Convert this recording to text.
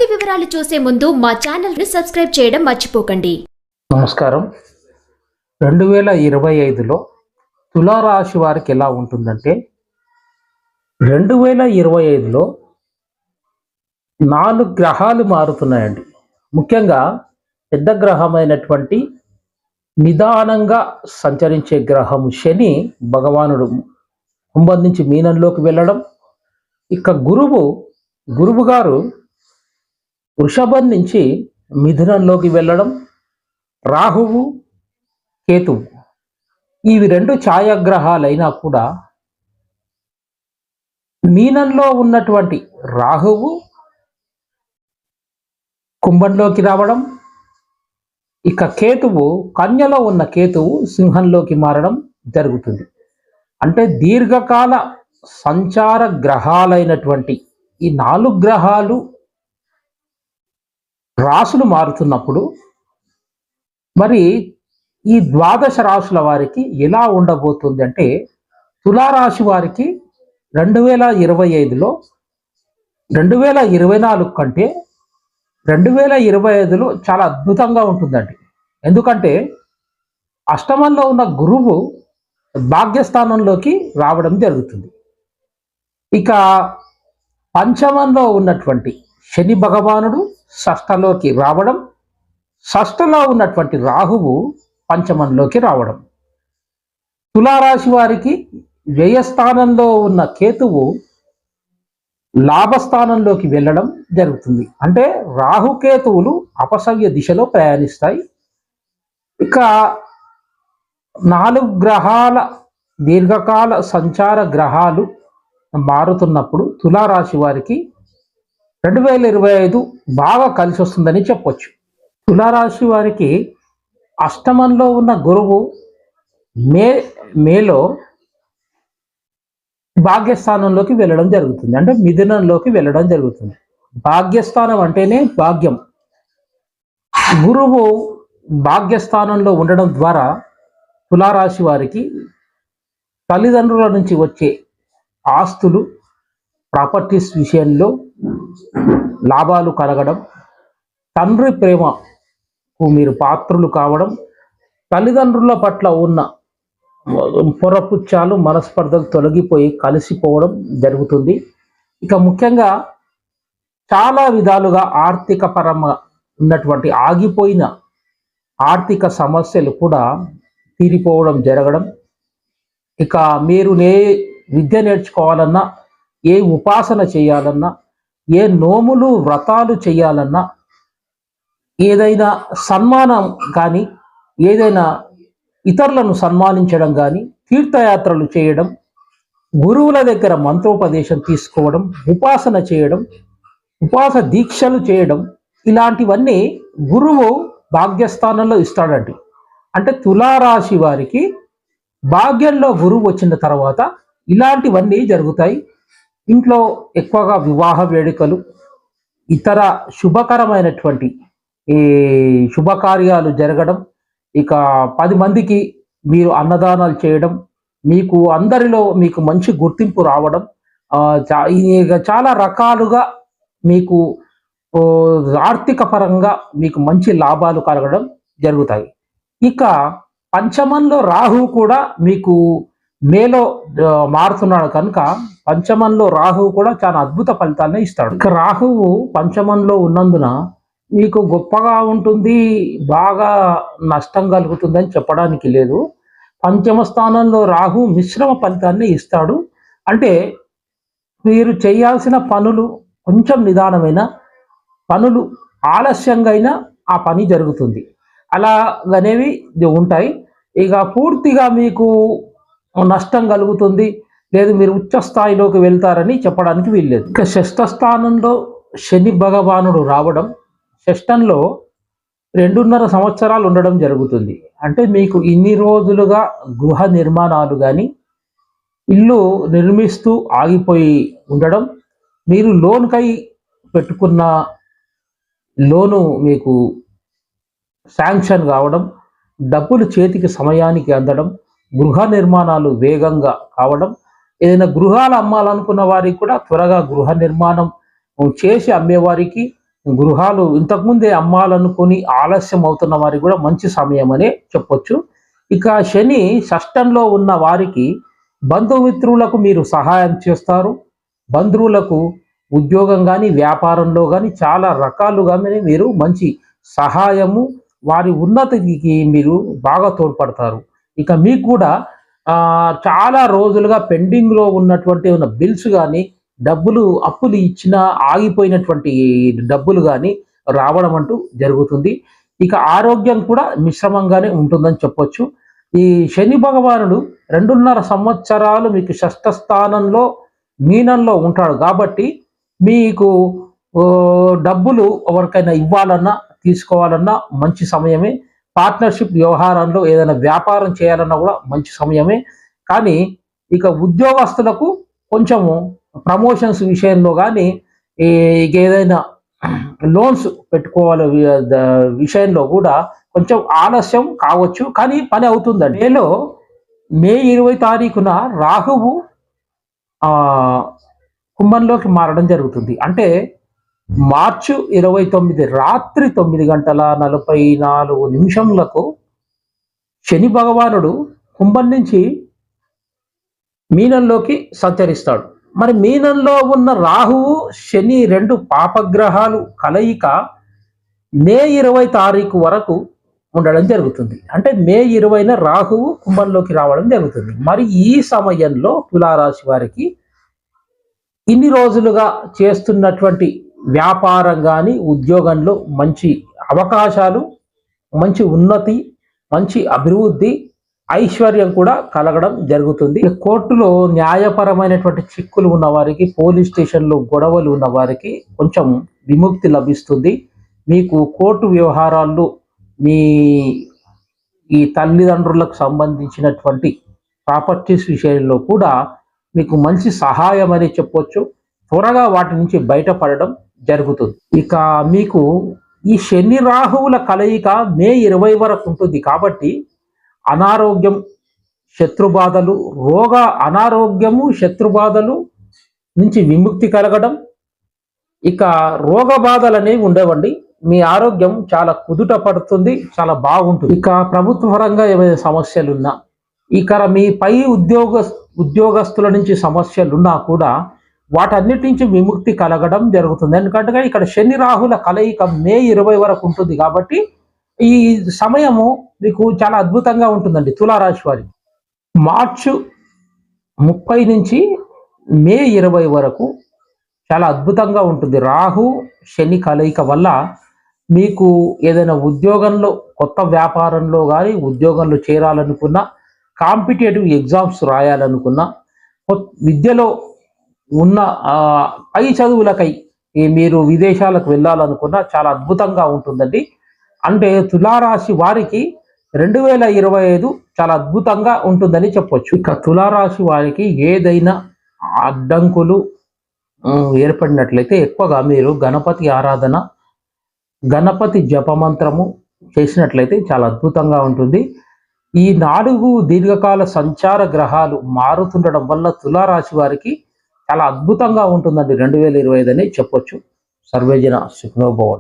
పూర్తి వివరాలు చూసే ముందు మా ఛానల్ ని సబ్స్క్రైబ్ చేయడం మర్చిపోకండి. నమస్కారం. 2025లో తులారాశి వారికి ఎలా ఉంటుందంటే 2025లో 4 గ్రహాలు మారుతున్నాయండి. ముఖ్యంగా పెద్ద గ్రహమైనటువంటి నిదానంగా సంచరించే గ్రహం శని భగవానుడు కుంభం నుంచి మీనంలోకి వెళ్ళడం, ఇక గురువు గారు వృషభం నుంచి మిథునంలోకి వెళ్ళడం, రాహువు కేతువు ఇవి 2 ఛాయాగ్రహాలైనా కూడా మీనంలో ఉన్నటువంటి రాహువు కుంభంలోకి రావడం, ఇక కేతువు కన్యలో ఉన్న కేతువు సింహంలోకి మారడం జరుగుతుంది. అంటే దీర్ఘకాల సంచార గ్రహాలైనటువంటి ఈ 4 గ్రహాలు రాశులు మారుతున్నప్పుడు మరి ఈ ద్వాదశ రాశుల వారికి ఎలా ఉండబోతుంది అంటే, తులారాశి వారికి 2025లో 2024 కంటే 2025లో చాలా అద్భుతంగా ఉంటుందండి. ఎందుకంటే అష్టమంలో ఉన్న గురువు భాగ్యస్థానంలోకి రావడం జరుగుతుంది. ఇక పంచమంలో ఉన్నటువంటి శని భగవానుడు షష్ఠలోకి రావడం, షష్ఠలో ఉన్నటువంటి రాహువు పంచమంలోకి రావడం, తులారాశి వారికి వ్యయస్థానంలో ఉన్న కేతువు లాభస్థానంలోకి వెళ్ళడం జరుగుతుంది. అంటే రాహుకేతువులు అపసవ్య దిశలో ప్రయాణిస్తాయి. ఇక 4 గ్రహాల దీర్ఘకాల సంచార గ్రహాలు మారుతున్నప్పుడు తులారాశి వారికి 2025 బాగా కలిసి వస్తుందని చెప్పొచ్చు. తులారాశి వారికి అష్టమంలో ఉన్న గురువు మేలో భాగ్యస్థానంలోకి వెళ్ళడం జరుగుతుంది. అంటే మిథునంలోకి వెళ్ళడం జరుగుతుంది. భాగ్యస్థానం అంటేనే భాగ్యం. గురువు భాగ్యస్థానంలో ఉండడం ద్వారా తులారాశి వారికి తల్లిదండ్రుల నుంచి వచ్చే ఆస్తులు, ప్రాపర్టీస్ విషయంలో లాభాలు కలగడం, తండ్రి ప్రేమకు మీరు పాత్రులు కావడం, తల్లిదండ్రుల పట్ల ఉన్న పొరపుచ్చాలు, మనస్పర్ధలు తొలగిపోయి కలిసిపోవడం జరుగుతుంది. ఇక ముఖ్యంగా చాలా విధాలుగా ఆర్థిక పరంగా ఉన్నటువంటి ఆగిపోయిన ఆర్థిక సమస్యలు కూడా తీరిపోవడం జరగడం, ఇక మీరు విద్య నేర్చుకోవాలన్నా, ఏ ఉపాసన చేయాలన్నా, ఏ నోములు వ్రతాలు చేయాలన్నా, ఏదైనా సన్మానం కానీ, ఏదైనా ఇతరులను సన్మానించడం కానీ, తీర్థయాత్రలు చేయడం, గురువుల దగ్గర మంత్రోపదేశం తీసుకోవడం, ఉపాసన చేయడం, ఉపవాస దీక్షలు చేయడం, ఇలాంటివన్నీ గురువు భాగ్యస్థానంలో ఇస్తాడండి. అంటే తులారాశి వారికి భాగ్యంలో గురువు వచ్చిన తర్వాత ఇలాంటివన్నీ జరుగుతాయి. ఇంట్లో ఎక్కువగా వివాహ వేడుకలు, ఇతర శుభకరమైనటువంటి ఈ శుభకార్యాలు జరగడం, ఇక 10 మందికి మీరు అన్నదానాలు చేయడం, మీకు అందరిలో మీకు మంచి గుర్తింపు రావడం, చాలా రకాలుగా మీకు ఆర్థిక పరంగా మీకు మంచి లాభాలు కలగడం జరుగుతాయి. ఇక పంచమంలో రాహువు కూడా మీకు మేలో మారుతున్నాడు కనుక పంచమంలో రాహువు కూడా చాలా అద్భుత ఫలితాలను ఇస్తాడు. ఇక రాహువు పంచమంలో ఉన్నందున మీకు గొప్పగా ఉంటుంది, బాగా నష్టం కలుగుతుందని చెప్పడానికి లేదు. పంచమ స్థానంలో రాహు మిశ్రమ ఫలితాన్ని ఇస్తాడు. అంటే మీరు చేయాల్సిన పనులు కొంచెం నిదానమైన పనులు, ఆలస్యంగా అయినా ఆ పని జరుగుతుంది, అలాగనేవి ఉంటాయి. ఇక పూర్తిగా మీకు నష్టం కలుగుతుంది, లేదు మీరు ఉచ్చ స్థాయిలోకి వెళ్తారని చెప్పడానికి వీల్లేదు. ఇక షష్ఠ స్థానంలో శని భగవానుడు రావడం, షష్టంలో 2.5 సంవత్సరాలు ఉండడం జరుగుతుంది. అంటే మీకు ఇన్ని రోజులుగా గృహ నిర్మాణాలు కానీ, ఇల్లు నిర్మిస్తూ ఆగిపోయి ఉండడం, మీరు లోన్కై పెట్టుకున్న లోను మీకు శాంక్షన్ కావడం, డబ్బులు చేతికి సమయానికి అందడం, గృహ నిర్మాణాలు వేగంగా కావడం, ఏదైనా గృహాలు అమ్మాలనుకున్న వారికి కూడా త్వరగా గృహ నిర్మాణం చేసి అమ్మేవారికి గృహాలు ఇంతకుముందే అమ్మాలనుకుని ఆలస్యం అవుతున్న వారికి కూడా మంచి సమయం అనే చెప్పొచ్చు. ఇక శని షష్టంలో ఉన్న వారికి బంధుమిత్రులకు మీరు సహాయం చేస్తారు. బంధువులకు ఉద్యోగం కానీ వ్యాపారంలో కానీ చాలా రకాలుగా మీరు మంచి సహాయము, వారి ఉన్నతికి మీరు బాగా తోడ్పడతారు. ఇక మీకు కూడా చాలా రోజులుగా పెండింగ్లో ఉన్నటువంటి ఉన్న బిల్స్ కానీ, డబ్బులు అప్పులు ఇచ్చిన ఆగిపోయినటువంటి డబ్బులు కానీ రావడం అంటూ జరుగుతుంది. ఇక ఆరోగ్యం కూడా మిశ్రమంగానే ఉంటుందని చెప్పొచ్చు. ఈ శని భగవానుడు 2.5 సంవత్సరాలు మీకు షష్ఠ స్థానంలో మీనంలో ఉంటాడు కాబట్టి మీకు డబ్బులు ఎవరికైనా ఇవ్వాలన్నా తీసుకోవాలన్నా మంచి సమయమే. పార్ట్నర్షిప్ వ్యవహారంలో ఏదైనా వ్యాపారం చేయాలన్నా కూడా మంచి సమయమే. కానీ ఇక ఉద్యోగస్తులకు కొంచెము ప్రమోషన్స్ విషయంలో కానీ ఏదైనా లోన్స్ పెట్టుకోవాలి విషయంలో కూడా కొంచెం ఆలస్యం కావచ్చు, కానీ పని అవుతుందండి. మే 20 తారీఖున రాహువు కుంభంలోకి మారడం జరుగుతుంది. అంటే మార్చి 29 రాత్రి 9:44 శని భగవానుడు కుంభం నుంచి మీనంలోకి సంచరిస్తాడు. మరి మీనంలో ఉన్న రాహువు శని 2 పాపగ్రహాలు కలయిక మే 20 తారీఖు వరకు ఉండడం జరుగుతుంది. అంటే మే 20న రాహువు కుంభంలోకి రావడం జరుగుతుంది. మరి ఈ సమయంలో తులారాశి వారికి ఇన్ని రోజులుగా చేస్తున్నటువంటి వ్యాపారం కానీ ఉద్యోగంలో మంచి అవకాశాలు, మంచి ఉన్నతి, మంచి అభివృద్ధి, ఐశ్వర్యం కూడా కలగడం జరుగుతుంది. కోర్టులో న్యాయపరమైనటువంటి చిక్కులు ఉన్న వారికి, పోలీస్ స్టేషన్లో గొడవలు ఉన్న వారికి కొంచెం విముక్తి లభిస్తుంది. మీకు కోర్టు వ్యవహారాల్లో మీ ఈ తల్లిదండ్రులకు సంబంధించినటువంటి ప్రాపర్టీస్ విషయంలో కూడా మీకు మంచి సహాయం అని చెప్పొచ్చు. త్వరగా వాటి నుంచి బయటపడడం జరుగుతుంది. ఇక మీకు ఈ శని రాహువుల కలయిక మే 20 వరకు ఉంటుంది కాబట్టి అనారోగ్యం, శత్రుబాధలు, అనారోగ్యము, శత్రుబాధలు నుంచి విముక్తి కలగడం, ఇక రోగ బాధలు అనేవి ఉండవండి. మీ ఆరోగ్యం చాలా కుదుట పడుతుంది, చాలా బాగుంటుంది. ఇక ప్రభుత్వ పరంగా ఏమైనా సమస్యలున్నా, ఇక మీ పై ఉద్యోగస్తుల నుంచి సమస్యలున్నా కూడా వాటన్నిటి నుంచి విముక్తి కలగడం జరుగుతుంది. ఎందుకంటే ఇక్కడ శని రాహుల కలయిక మే 20 వరకు ఉంటుంది కాబట్టి ఈ సమయము మీకు చాలా అద్భుతంగా ఉంటుందండి తులారాశి వారికి. మార్చి 30 నుంచి మే 20 వరకు చాలా అద్భుతంగా ఉంటుంది. రాహు శని కలయిక వల్ల మీకు ఏదైనా ఉద్యోగంలో, కొత్త వ్యాపారంలో కానీ ఉద్యోగంలో చేరాలనుకున్నా, కాంపిటేటివ్ ఎగ్జామ్స్ రాయాలనుకున్నా, విద్యలో ఉన్న పై చదువులకై మీరు విదేశాలకు వెళ్ళాలనుకున్నా చాలా అద్భుతంగా ఉంటుందండి. అంటే తులారాశి వారికి 2025 చాలా అద్భుతంగా ఉంటుందని చెప్పొచ్చు. ఇక తులారాశి వారికి ఏదైనా అడ్డంకులు ఏర్పడినట్లయితే ఎక్కువగా మీరు గణపతి ఆరాధన, గణపతి జపమంత్రము చేసినట్లయితే చాలా అద్భుతంగా ఉంటుంది. ఈ 4 దీర్ఘకాల సంచార గ్రహాలు మారుతుండడం వల్ల తులారాశి వారికి చాలా అద్భుతంగా ఉంటుందండి 2025 అని చెప్పొచ్చు. సర్వేజన సుఖినో భవంతు.